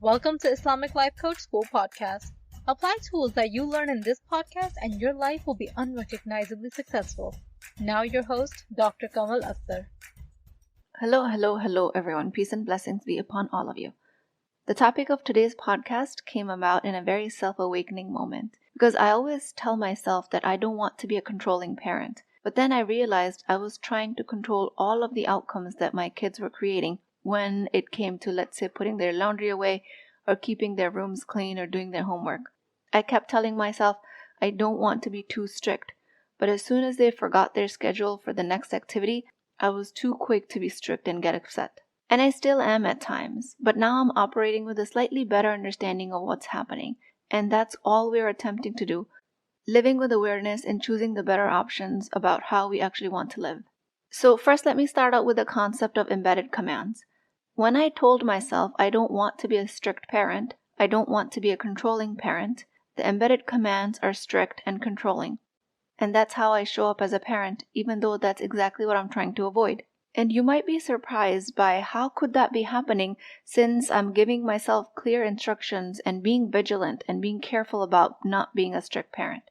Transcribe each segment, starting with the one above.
Welcome to Islamic Life Coach School Podcast. Apply tools that you learn in this podcast and your life will be unrecognizably successful. Now your host, Dr. Kamal Akhtar. Hello, everyone. Peace and blessings be upon all of you. The topic of today's podcast came about in a very self-awakening moment because I always tell myself that I don't want to be a controlling parent. But then I realized I was trying to control all of the outcomes that my kids were creating when it came to, let's say, putting their laundry away or keeping their rooms clean or doing their homework. I kept telling myself I don't want to be too strict, but as soon as they forgot their schedule for the next activity, I was too quick to be strict and get upset. And I still am at times, but now I'm operating with a slightly better understanding of what's happening. And that's all we're attempting to do, living with awareness and choosing the better options about how we actually want to live. So first, let me start out with the concept of embedded commands. When I told myself I don't want to be a strict parent, I don't want to be a controlling parent, the embedded commands are strict and controlling. And that's how I show up as a parent, even though that's exactly what I'm trying to avoid. And you might be surprised by how could that be happening since I'm giving myself clear instructions and being vigilant and being careful about not being a strict parent.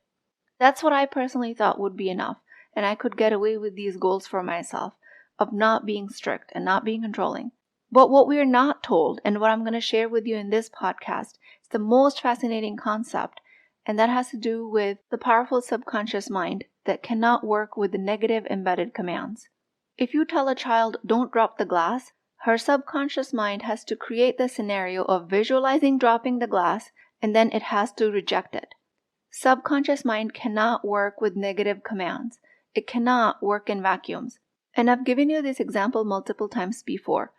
That's what I personally thought would be enough, and I could get away with these goals for myself of not being strict and not being controlling. But what we're not told, and what I'm going to share with you in this podcast, is the most fascinating concept, and that has to do with the powerful subconscious mind that cannot work with the negative embedded commands. If you tell a child, don't drop the glass, her subconscious mind has to create the scenario of visualizing dropping the glass, and then it has to reject it. Subconscious mind cannot work with negative commands. It cannot work in vacuums. And I've given you this example multiple times before.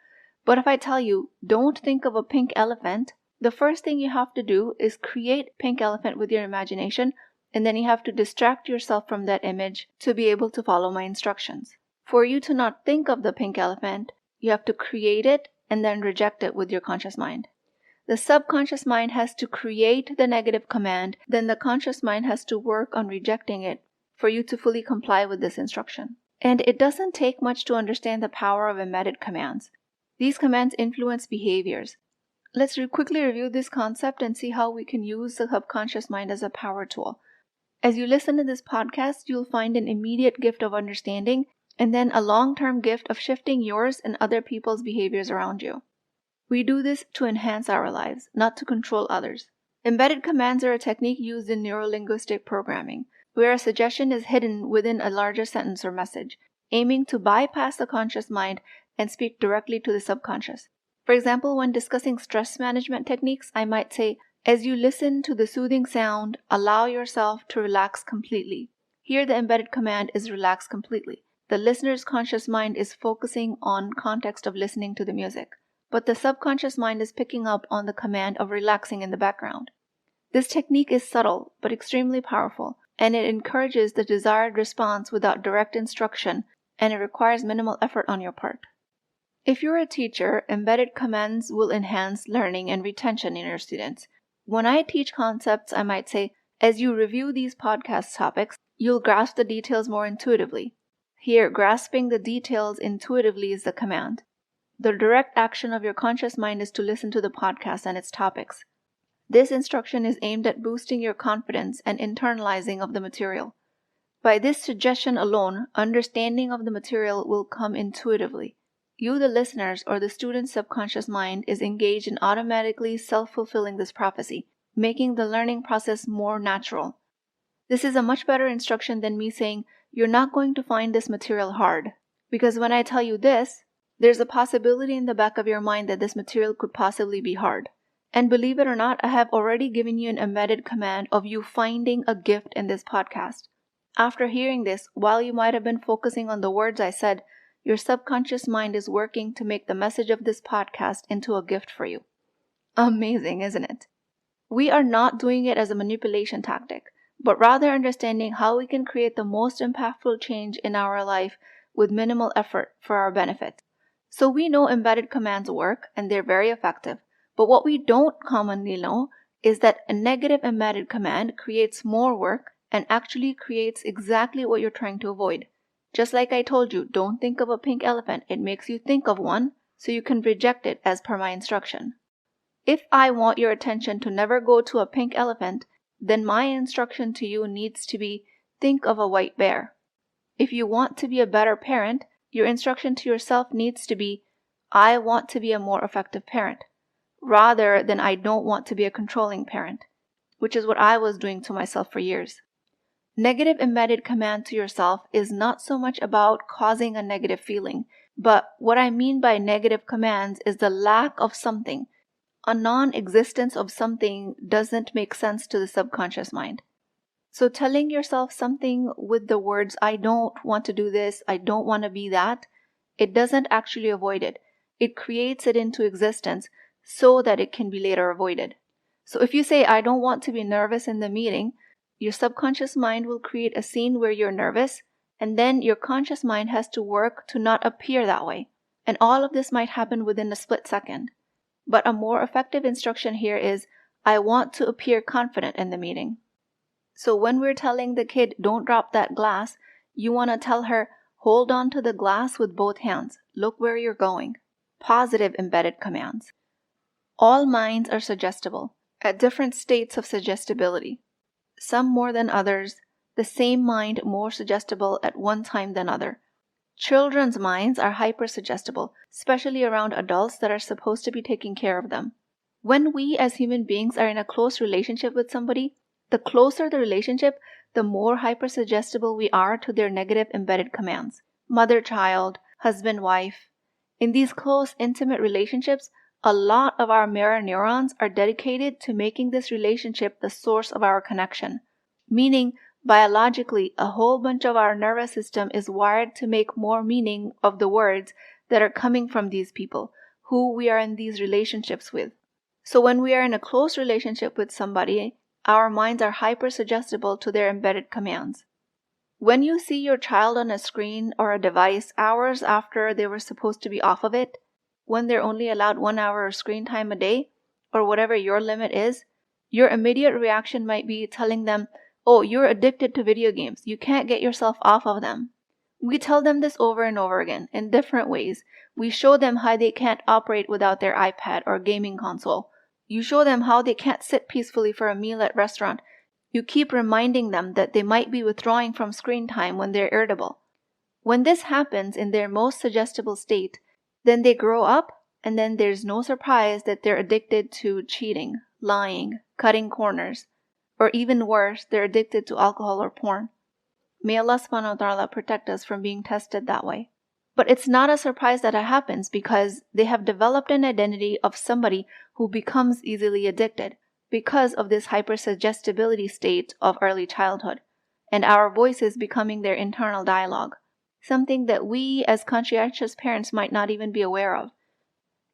But if I tell you, don't think of a pink elephant, the first thing you have to do is create pink elephant with your imagination, and then you have to distract yourself from that image to be able to follow my instructions. For you to not think of the pink elephant, you have to create it and then reject it with your conscious mind. The subconscious mind has to create the negative command, then the conscious mind has to work on rejecting it for you to fully comply with this instruction. And it doesn't take much to understand the power of embedded commands. These commands influence behaviors. Let's quickly review this concept and see how we can use the subconscious mind as a power tool. As you listen to this podcast, you'll find an immediate gift of understanding and then a long-term gift of shifting yours and other people's behaviors around you. We do this to enhance our lives, not to control others. Embedded commands are a technique used in neurolinguistic programming, where a suggestion is hidden within a larger sentence or message, aiming to bypass the conscious mind and speak directly to the subconscious. For example, when discussing stress management techniques, I might say, as you listen to the soothing sound, allow yourself to relax completely. Here the embedded command is relax completely. The listener's conscious mind is focusing on context of listening to the music, but the subconscious mind is picking up on the command of relaxing in the background. This technique is subtle but extremely powerful, and it encourages the desired response without direct instruction, and it requires minimal effort on your part. If you're a teacher, embedded commands will enhance learning and retention in your students. When I teach concepts, I might say, as you review these podcast topics, you'll grasp the details more intuitively. Here, grasping the details intuitively is the command. The direct action of your conscious mind is to listen to the podcast and its topics. This instruction is aimed at boosting your confidence and internalizing of the material. By this suggestion alone, understanding of the material will come intuitively. You, the listeners, or the student's subconscious mind is engaged in automatically self-fulfilling this prophecy, making the learning process more natural. This is a much better instruction than me saying, you're not going to find this material hard. Because when I tell you this, there's a possibility in the back of your mind that this material could possibly be hard. And believe it or not, I have already given you an embedded command of you finding a gift in this podcast. After hearing this, while you might have been focusing on the words I said, your subconscious mind is working to make the message of this podcast into a gift for you. Amazing, isn't it? We are not doing it as a manipulation tactic, but rather understanding how we can create the most impactful change in our life with minimal effort for our benefit. So we know embedded commands work and they're very effective, but what we don't commonly know is that a negative embedded command creates more work and actually creates exactly what you're trying to avoid. Just like I told you, don't think of a pink elephant. It makes you think of one, so you can reject it as per my instruction. If I want your attention to never go to a pink elephant, then my instruction to you needs to be, think of a white bear. If you want to be a better parent, your instruction to yourself needs to be, I want to be a more effective parent, rather than I don't want to be a controlling parent, which is what I was doing to myself for years. Negative embedded command to yourself is not so much about causing a negative feeling, but what I mean by negative commands is the lack of something. A non-existence of something doesn't make sense to the subconscious mind. So telling yourself something with the words, I don't want to do this, I don't want to be that, it doesn't actually avoid it. It creates it into existence so that it can be later avoided. So if you say, I don't want to be nervous in the meeting, your subconscious mind will create a scene where you're nervous, and then your conscious mind has to work to not appear that way. And all of this might happen within a split second. But a more effective instruction here is, I want to appear confident in the meeting. So when we're telling the kid, don't drop that glass, you want to tell her, hold on to the glass with both hands. Look where you're going. Positive embedded commands. All minds are suggestible, at different states of suggestibility. Some more than others, the same mind more suggestible at one time than other. Children's minds are hypersuggestible, especially around adults that are supposed to be taking care of them. When we as human beings are in a close relationship with somebody, the closer the relationship, the more hypersuggestible we are to their negative embedded commands. Mother-child, husband-wife. In these close, intimate relationships, a lot of our mirror neurons are dedicated to making this relationship the source of our connection. Meaning, biologically, a whole bunch of our nervous system is wired to make more meaning of the words that are coming from these people, who we are in these relationships with. So when we are in a close relationship with somebody, our minds are hypersuggestible to their embedded commands. When you see your child on a screen or a device hours after they were supposed to be off of it, when they're only allowed 1 hour of screen time a day, or whatever your limit is, your immediate reaction might be telling them, oh, you're addicted to video games. You can't get yourself off of them. We tell them this over and over again in different ways. We show them how they can't operate without their iPad or gaming console. You show them how they can't sit peacefully for a meal at restaurant. You keep reminding them that they might be withdrawing from screen time when they're irritable. When this happens in their most suggestible state, then they grow up, and then there's no surprise that they're addicted to cheating, lying, cutting corners, or even worse, they're addicted to alcohol or porn. May Allah subhanahu wa ta'ala protect us from being tested that way. But it's not a surprise that it happens because they have developed an identity of somebody who becomes easily addicted because of this hypersuggestibility state of early childhood, and our voices becoming their internal dialogue, something that we as conscientious parents might not even be aware of.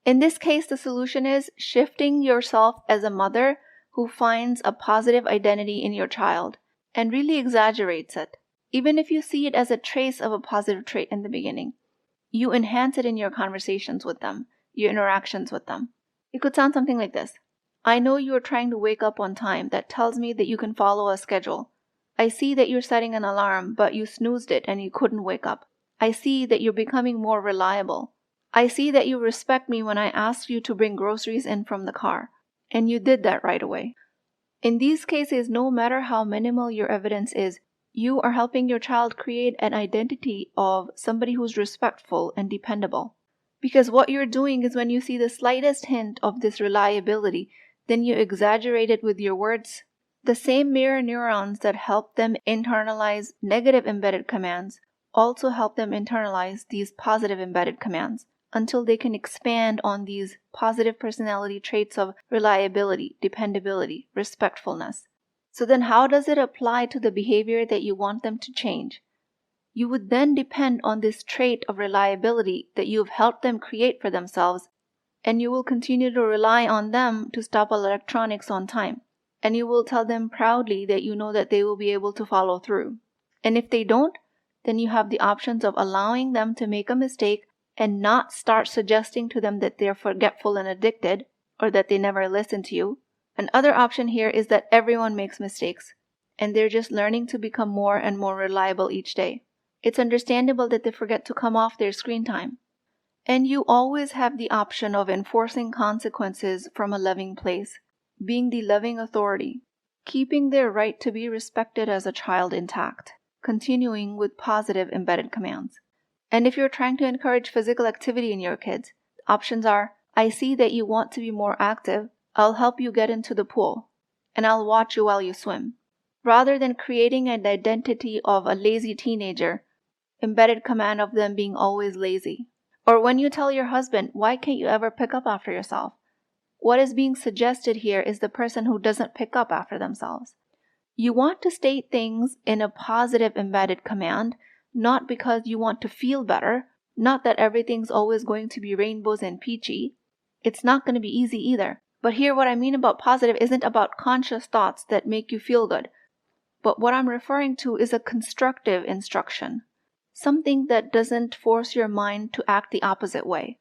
In this case, the solution is shifting yourself as a mother who finds a positive identity in your child and really exaggerates it. Even if you see it as a trace of a positive trait in the beginning, you enhance it in your conversations with them, your interactions with them. It could sound something like this. I know you are trying to wake up on time. That tells me that you can follow a schedule. I see that you're setting an alarm, but you snoozed it and you couldn't wake up. I see that you're becoming more reliable. I see that you respect me when I asked you to bring groceries in from the car, and you did that right away. In these cases, no matter how minimal your evidence is, you are helping your child create an identity of somebody who's respectful and dependable. Because what you're doing is when you see the slightest hint of this reliability, then you exaggerate it with your words. The same mirror neurons that help them internalize negative embedded commands also help them internalize these positive embedded commands until they can expand on these positive personality traits of reliability, dependability, respectfulness. So then how does it apply to the behavior that you want them to change? You would then depend on this trait of reliability that you've helped them create for themselves, and you will continue to rely on them to stop electronics on time. And you will tell them proudly that you know that they will be able to follow through. And if they don't, then you have the options of allowing them to make a mistake and not start suggesting to them that they're forgetful and addicted, or that they never listen to you. Another option here is that everyone makes mistakes, and they're just learning to become more and more reliable each day. It's understandable that they forget to come off their screen time. And you always have the option of enforcing consequences from a loving place, being the loving authority, keeping their right to be respected as a child intact, continuing with positive embedded commands. And if you're trying to encourage physical activity in your kids, options are, I see that you want to be more active, I'll help you get into the pool, and I'll watch you while you swim. Rather than creating an identity of a lazy teenager, embedded command of them being always lazy. Or when you tell your husband, why can't you ever pick up after yourself? What is being suggested here is the person who doesn't pick up after themselves. You want to state things in a positive embedded command, not because you want to feel better, not that everything's always going to be rainbows and peachy. It's not going to be easy either. But here what I mean about positive isn't about conscious thoughts that make you feel good. But what I'm referring to is a constructive instruction. Something that doesn't force your mind to act the opposite way.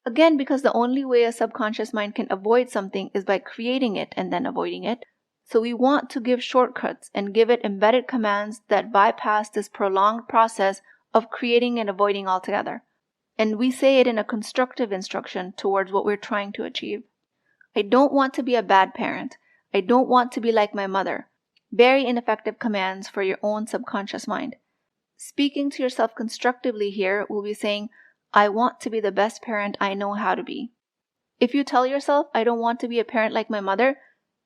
Again, because the only way a subconscious mind can avoid something is by creating it and then avoiding it. So we want to give shortcuts and give it embedded commands that bypass this prolonged process of creating and avoiding altogether. And we say it in a constructive instruction towards what we're trying to achieve. I don't want to be a bad parent. I don't want to be like my mother. Very ineffective commands for your own subconscious mind. Speaking to yourself constructively here will be saying, I want to be the best parent I know how to be. If you tell yourself, I don't want to be a parent like my mother,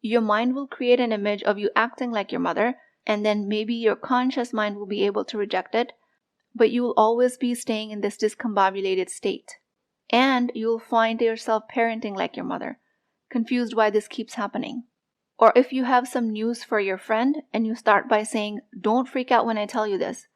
your mind will create an image of you acting like your mother, and then maybe your conscious mind will be able to reject it, but you will always be staying in this discombobulated state. And you'll find yourself parenting like your mother, confused why this keeps happening. Or if you have some news for your friend and you start by saying, don't freak out when I tell you this.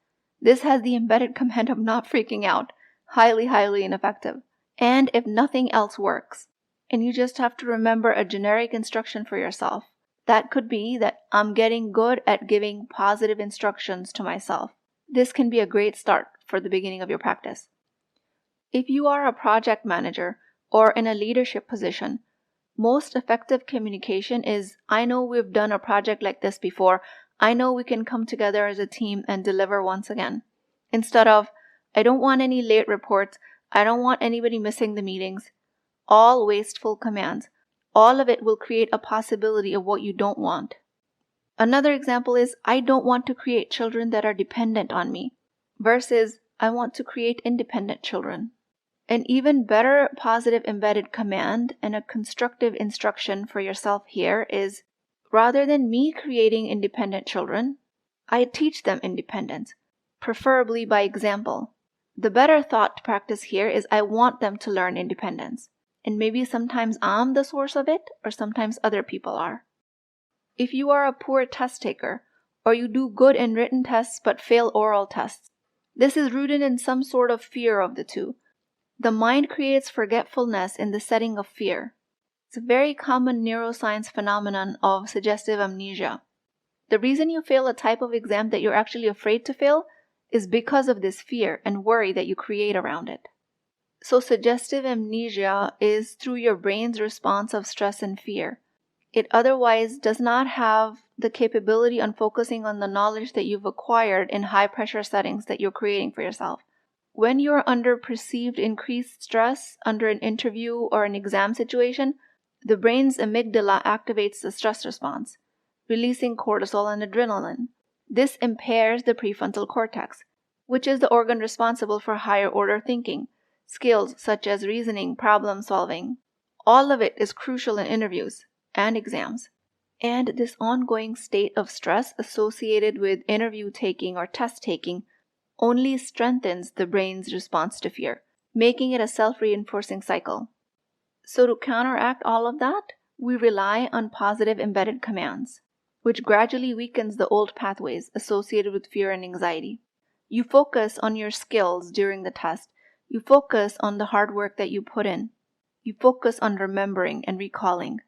This has the embedded command of not freaking out. Highly, highly ineffective. And if nothing else works, and you just have to remember a generic instruction for yourself, that could be that I'm getting good at giving positive instructions to myself. This can be a great start for the beginning of your practice. If you are a project manager or in a leadership position, most effective communication is, I know we've done a project like this before. I know we can come together as a team and deliver once again. Instead of, I don't want any late reports. I don't want anybody missing the meetings. All wasteful commands. All of it will create a possibility of what you don't want. Another example is, I don't want to create children that are dependent on me, versus, I want to create independent children. An even better positive embedded command and a constructive instruction for yourself here is, rather than me creating independent children, I teach them independence, preferably by example. The better thought to practice here is I want them to learn independence. And maybe sometimes I'm the source of it, or sometimes other people are. If you are a poor test taker, or you do good in written tests but fail oral tests, this is rooted in some sort of fear of the two. The mind creates forgetfulness in the setting of fear. It's a very common neuroscience phenomenon of suggestive amnesia. The reason you fail a type of exam that you're actually afraid to fail is because of this fear and worry that you create around it. So suggestive amnesia is through your brain's response of stress and fear. It otherwise does not have the capability on focusing on the knowledge that you've acquired in high-pressure settings that you're creating for yourself. When you're under perceived increased stress under an interview or an exam situation, the brain's amygdala activates the stress response, releasing cortisol and adrenaline. This impairs the prefrontal cortex, which is the organ responsible for higher order thinking, skills such as reasoning, problem solving. All of it is crucial in interviews and exams. And this ongoing state of stress associated with interview taking or test taking only strengthens the brain's response to fear, making it a self-reinforcing cycle. So to counteract all of that, we rely on positive embedded commands, which gradually weakens the old pathways associated with fear and anxiety. You focus on your skills during the test. You focus on the hard work that you put in. You focus on remembering and recalling.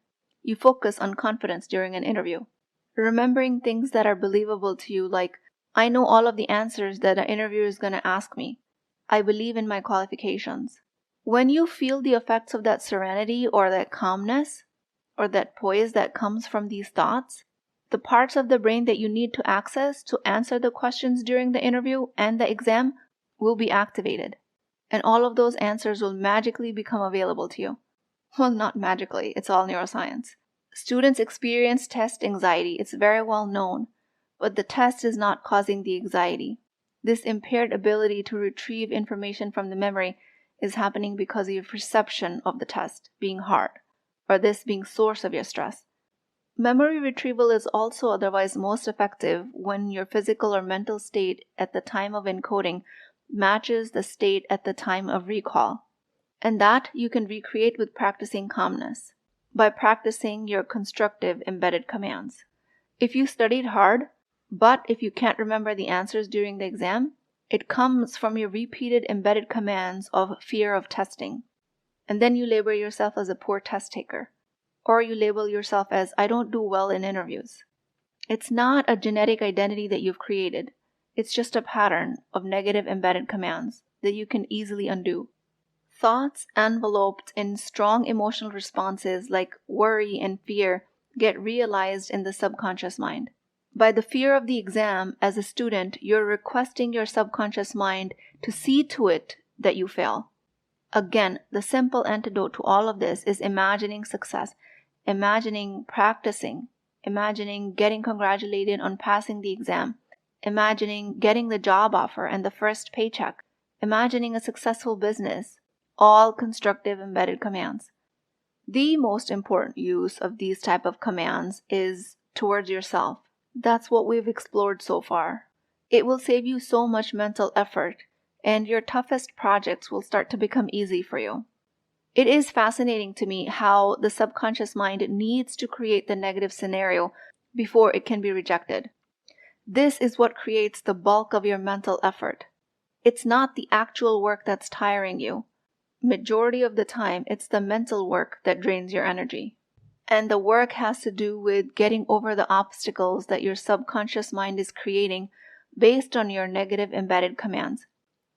You focus on confidence during an interview. Remembering things that are believable to you, like, I know all of the answers that an interviewer is going to ask me. I believe in my qualifications. When you feel the effects of that serenity or that calmness or that poise that comes from these thoughts, the parts of the brain that you need to access to answer the questions during the interview and the exam will be activated. and all of those answers will magically become available to you. Well, not magically, it's all neuroscience. Students experience test anxiety, it's very well known, but the test is not causing the anxiety. This impaired ability to retrieve information from the memory is happening because of your perception of the test being hard, or this being source of your stress. Memory retrieval is also otherwise most effective when your physical or mental state at the time of encoding matches the state at the time of recall. And that you can recreate with practicing calmness, by practicing your constructive embedded commands. If you studied hard, but if you can't remember the answers during the exam, it comes from your repeated embedded commands of fear of testing. And then you label yourself as a poor test taker. Or you label yourself as, I don't do well in interviews. It's not a genetic identity that you've created. It's just a pattern of negative embedded commands that you can easily undo. Thoughts enveloped in strong emotional responses like worry and fear get realized in the subconscious mind. By the fear of the exam, as a student, you're requesting your subconscious mind to see to it that you fail. Again, the simple antidote to all of this is imagining success, imagining practicing, imagining getting congratulated on passing the exam, imagining getting the job offer and the first paycheck, imagining a successful business, all constructive embedded commands. The most important use of these type of commands is towards yourself. That's what we've explored so far. It will save you so much mental effort, and your toughest projects will start to become easy for you. It is fascinating to me how the subconscious mind needs to create the negative scenario before it can be rejected. This is what creates the bulk of your mental effort. It's not the actual work that's tiring you. Majority of the time, it's the mental work that drains your energy. And the work has to do with getting over the obstacles that your subconscious mind is creating based on your negative embedded commands.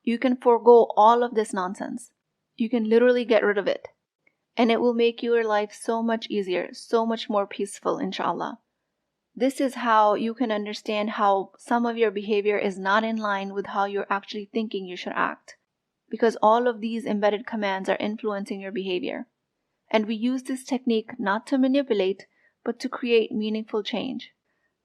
You can forego all of this nonsense. You can literally get rid of it. And it will make your life so much easier, so much more peaceful, inshallah. This is how you can understand how some of your behavior is not in line with how you're actually thinking you should act. Because all of these embedded commands are influencing your behavior. And we use this technique not to manipulate, but to create meaningful change.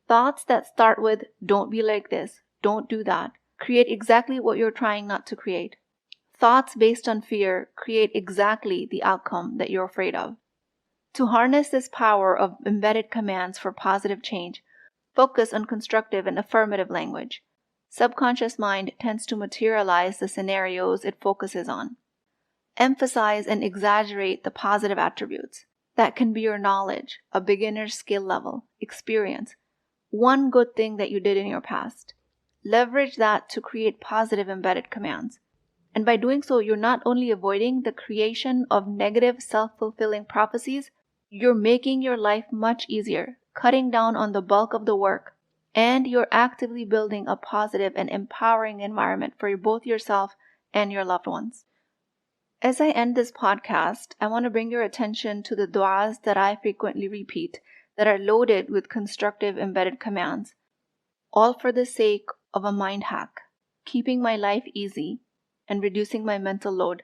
Thoughts that start with, don't be like this, don't do that, create exactly what you're trying not to create. Thoughts based on fear create exactly the outcome that you're afraid of. To harness this power of embedded commands for positive change, focus on constructive and affirmative language. Subconscious mind tends to materialize the scenarios it focuses on. Emphasize and exaggerate the positive attributes. That can be your knowledge, a beginner's skill level, experience, one good thing that you did in your past. Leverage that to create positive embedded commands. And by doing so, you're not only avoiding the creation of negative self-fulfilling prophecies, you're making your life much easier, cutting down on the bulk of the work, and you're actively building a positive and empowering environment for both yourself and your loved ones. As I end this podcast, I want to bring your attention to the du'as that I frequently repeat that are loaded with constructive embedded commands, all for the sake of a mind hack, keeping my life easy and reducing my mental load.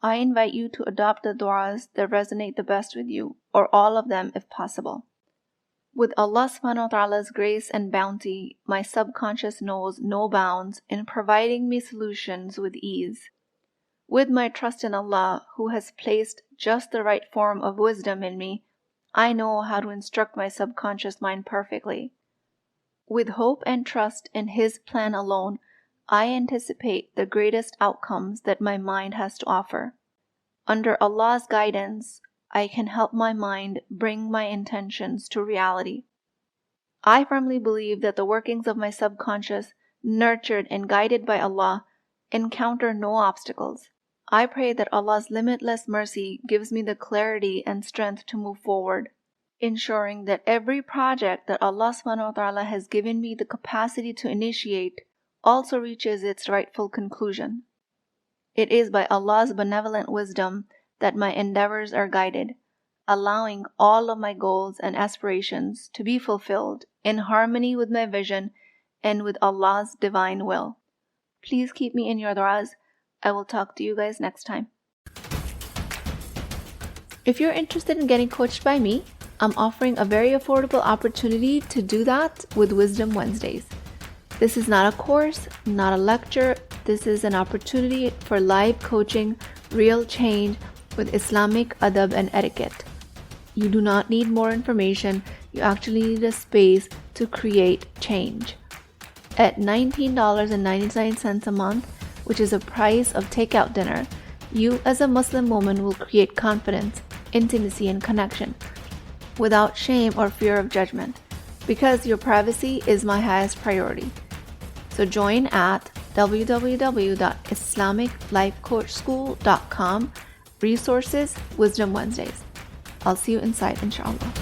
I invite you to adopt the du'as that resonate the best with you, or all of them if possible. With Allah subhanahu wa ta'ala's grace and bounty, my subconscious knows no bounds in providing me solutions with ease. With my trust in Allah, who has placed just the right form of wisdom in me, I know how to instruct my subconscious mind perfectly. With hope and trust in His plan alone, I anticipate the greatest outcomes that my mind has to offer. Under Allah's guidance, I can help my mind bring my intentions to reality. I firmly believe that the workings of my subconscious, nurtured and guided by Allah, encounter no obstacles. I pray that Allah's limitless mercy gives me the clarity and strength to move forward, ensuring that every project that Allah subhanahu wa ta'ala has given me the capacity to initiate also reaches its rightful conclusion. It is by Allah's benevolent wisdom that my endeavors are guided, allowing all of my goals and aspirations to be fulfilled in harmony with my vision and with Allah's divine will. Please keep me in your du'as. I will talk to you guys next time. If you're interested in getting coached by me, I'm offering a very affordable opportunity to do that with Wisdom Wednesdays. This is not a course, not a lecture. This is an opportunity for live coaching, real change with Islamic adab and etiquette. You do not need more information. You actually need a space to create change. At $19.99 a month, which is the price of takeout dinner, you as a Muslim woman will create confidence, intimacy, and connection without shame or fear of judgment, because your privacy is my highest priority. So join at www.islamiclifecoachschool.com, resources, Wisdom Wednesdays. I'll see you inside, inshallah.